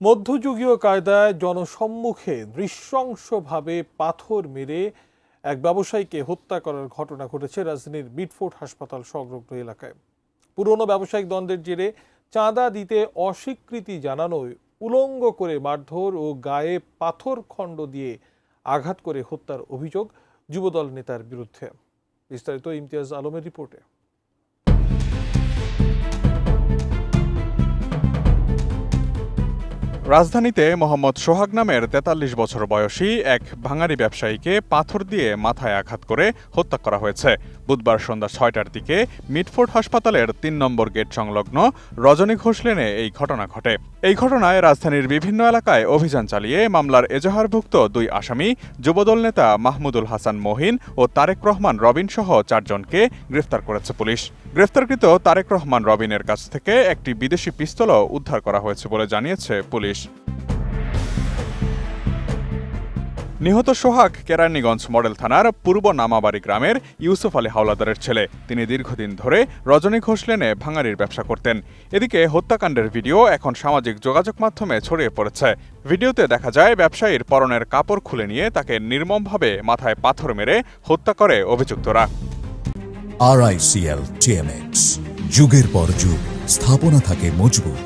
মধ্যযুগীয় কায়দায় জনসম্মুখে নৃশংসভাবে পাথর মেরে এক ব্যবসায়ীকে হত্যা করার ঘটনা ঘটেছে রাজধানীর মিটফোর্ড হাসপাতাল সংলগ্ন এলাকায়। পুরনো ব্যবসায়িক দ্বন্দ্বের জেরে চাঁদা দিতে অস্বীকৃতি জানানোয় উলঙ্গ করে মারধর ও গায়ে পাথর খণ্ড দিয়ে আঘাত করে হত্যার অভিযোগ যুবদল নেতার বিরুদ্ধে। বিস্তারিত ইমতিয়াজ আলমের রিপোর্টে। রাজধানীতে মোহাম্মদ সোহাগ নামের ৪৩ বছর বয়সী এক ভাঙারি ব্যবসায়ীকে পাথর দিয়ে মাথায় আঘাত করে হত্যা করা হয়েছে। বুধবার সন্ধ্যা ৬টার দিকে মিটফোর্ড হাসপাতালের ৩ নম্বর গেট সংলগ্ন রজনী ঘোষ লেনে এই ঘটনা ঘটে। এই ঘটনায় রাজধানীর বিভিন্ন এলাকায় অভিযান চালিয়ে মামলার এজাহারভুক্ত ২ আসামি যুবদল নেতা মাহমুদুল হাসান মহিন ও তারেক রহমান রবিন সহ ৪ জনকে গ্রেফতার করেছে পুলিশ। গ্রেফতারকৃত তারেক রহমান রবিনের কাছ থেকে একটি বিদেশি পিস্তলও উদ্ধার করা হয়েছে বলে জানিয়েছে পুলিশ। নিহত সোহাগ কেরানীগঞ্জ মডেল থানার পূর্ব নামাবাড়ি গ্রামের ইউসুফ আলী হাওলাদারের ছেলে। তিনি দীর্ঘদিন ধরে রজনী ঘোষ লেনে ভাঙারির ব্যবসা করতেন। এদিকে হত্যাকাণ্ডের ভিডিও এখন সামাজিক যোগাযোগ মাধ্যমে ছড়িয়ে পড়েছে। ভিডিওতে দেখা যায় ব্যবসায়ীর পরনের কাপড় খুলে নিয়ে তাকে নির্মমভাবে মাথায় পাথর মেরে হত্যা করে অভিযুক্তরা। RICL TMX, যুগের পর যুগ স্থাপনা থাকে মজবুত।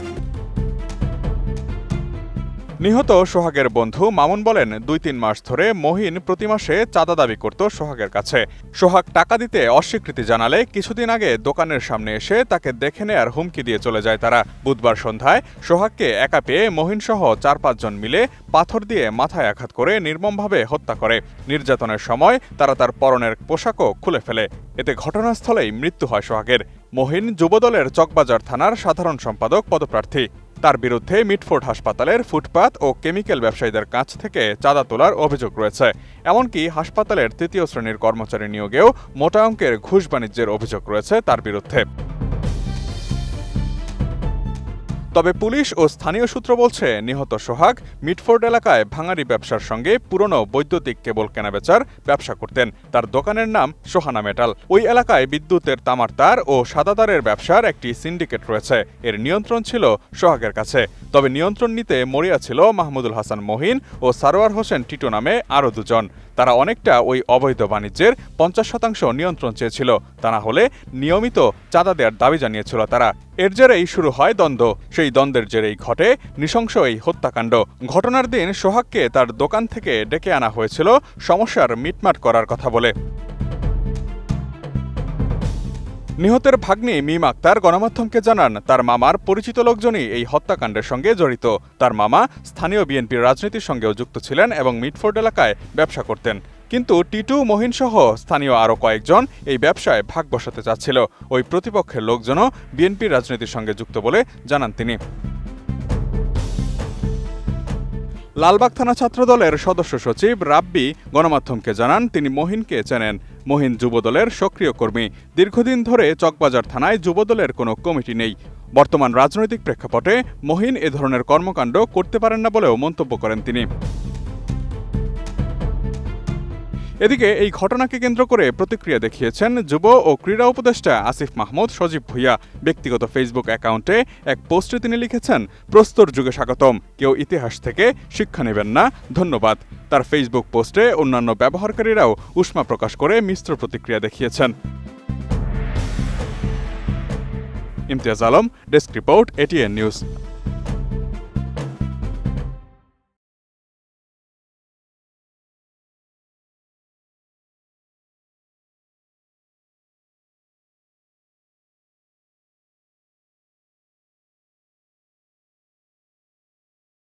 নিহত সোহাগের বন্ধু মামুন বলেন, ২-৩ মাস ধরে মহিন প্রতি মাসে চাঁদা দাবি করত সোহাগের কাছে। সোহাগ টাকা দিতে অস্বীকৃতি জানালে কিছুদিন আগে দোকানের সামনে এসে তাকে দেখে নেয়ার হুমকি দিয়ে চলে যায় তারা। বুধবার সন্ধ্যায় সোহাগকে একা পেয়ে মহিন সহ ৪-৫ জন মিলে পাথর দিয়ে মাথায় আঘাত করে নির্মমভাবে হত্যা করে। নির্যাতনের সময় তারা তার পরনের পোশাকও খুলে ফেলে। এতে ঘটনাস্থলেই মৃত্যু হয় সোহাগের। মহিন যুবদলের চকবাজার থানার সাধারণ সম্পাদক পদপ্রার্থী। তার বিরুদ্ধে মিটফোর্ড হাসপাতালের ফুটপাত ও কেমিক্যাল ব্যবসায়ীদের কাছ থেকে চাঁদা তোলার অভিযোগ রয়েছে। এমনকি হাসপাতালের ৩য় শ্রেণীর কর্মচারী নিয়োগেও মোটা অঙ্কের ঘুষ বাণিজ্যের অভিযোগ রয়েছে তার বিরুদ্ধে। তবে পুলিশ ও স্থানীয় সূত্র বলছে, নিহত সোহাগ মিটফোর্ড এলাকায় ভাঙারি ব্যবসার সঙ্গে পুরনো বৈদ্যুতিক কেবল কেনাবেচার ব্যবসা করতেন। তার দোকানের নাম সোহানা মেটাল। ওই এলাকায় বিদ্যুতের তামার তার ও সাদাদারের ব্যবসার একটি সিন্ডিকেট রয়েছে। এর নিয়ন্ত্রণ ছিল সোহাগের কাছে। তবে নিয়ন্ত্রণ নিতে মরিয়া ছিল মাহমুদুল হাসান মহিন ও সারোয়ার হোসেন টিটু নামে আরও ২ জন। তারা অনেকটা ওই অবৈধ বাণিজ্যের ৫০% নিয়ন্ত্রণ চেয়েছিল। তা না হলে নিয়মিত চাঁদা দেওয়ার দাবি জানিয়েছিল তারা। এর জেরেই শুরু হয় দ্বন্দ্ব। সেই দ্বন্দ্বের জেরেই ঘটে নৃশংস এই হত্যাকাণ্ড। ঘটনার দিন সোহাগকে তার দোকান থেকে ডেকে আনা হয়েছিল সমস্যার মিটমাট করার কথা বলে। নিহতের ভাগ্নি মিম আক্তার গণমাধ্যমকে জানান, তার মামার পরিচিত লোকজনই এই হত্যাকাণ্ডের সঙ্গে জড়িত। তার মামা স্থানীয় বিএনপির রাজনীতির সঙ্গেও যুক্ত ছিলেন এবং মিটফোর্ড এলাকায় ব্যবসা করতেন। কিন্তু টিটু, মহিন সহ স্থানীয় আরও কয়েকজন এই ব্যবসায় ভাগ বসাতে চাচ্ছিল। ওই প্রতিপক্ষের লোকজনও বিএনপির রাজনীতির সঙ্গে যুক্ত বলে জানান তিনি। লালবাগ থানা ছাত্রদলের সদস্য সচিব রাব্বি গণমাধ্যমকে জানান, তিনি মহিনকে চেনেন। মহিন যুবদলের সক্রিয় কর্মী। দীর্ঘদিন ধরে চকবাজার থানায় যুবদলের কোনো কমিটি নেই। বর্তমান রাজনৈতিক প্রেক্ষাপটে মহিন এ ধরনের কর্মকাণ্ড করতে পারেন না বলেও মন্তব্য করেন তিনি। এদিকে এই ঘটনাকে কেন্দ্র করে প্রতিক্রিয়া দেখিয়েছেন যুব ও ক্রীড়া উপদেষ্টা আসিফ মাহমুদ সজীব ভুইয়া। ব্যক্তিগত ফেসবুক অ্যাকাউন্টে এক পোস্টে তিনি লিখেছেন, প্রস্তর যুগে স্বাগতম, কেউ ইতিহাস থেকে শিক্ষা নেবেন না, ধন্যবাদ। তার ফেসবুক পোস্টে অন্যান্য ব্যবহারকারীরাও উষ্মা প্রকাশ করে মিশ্র প্রতিক্রিয়া দেখিয়েছেন। Imtiaz Alam, desk report, ATN news.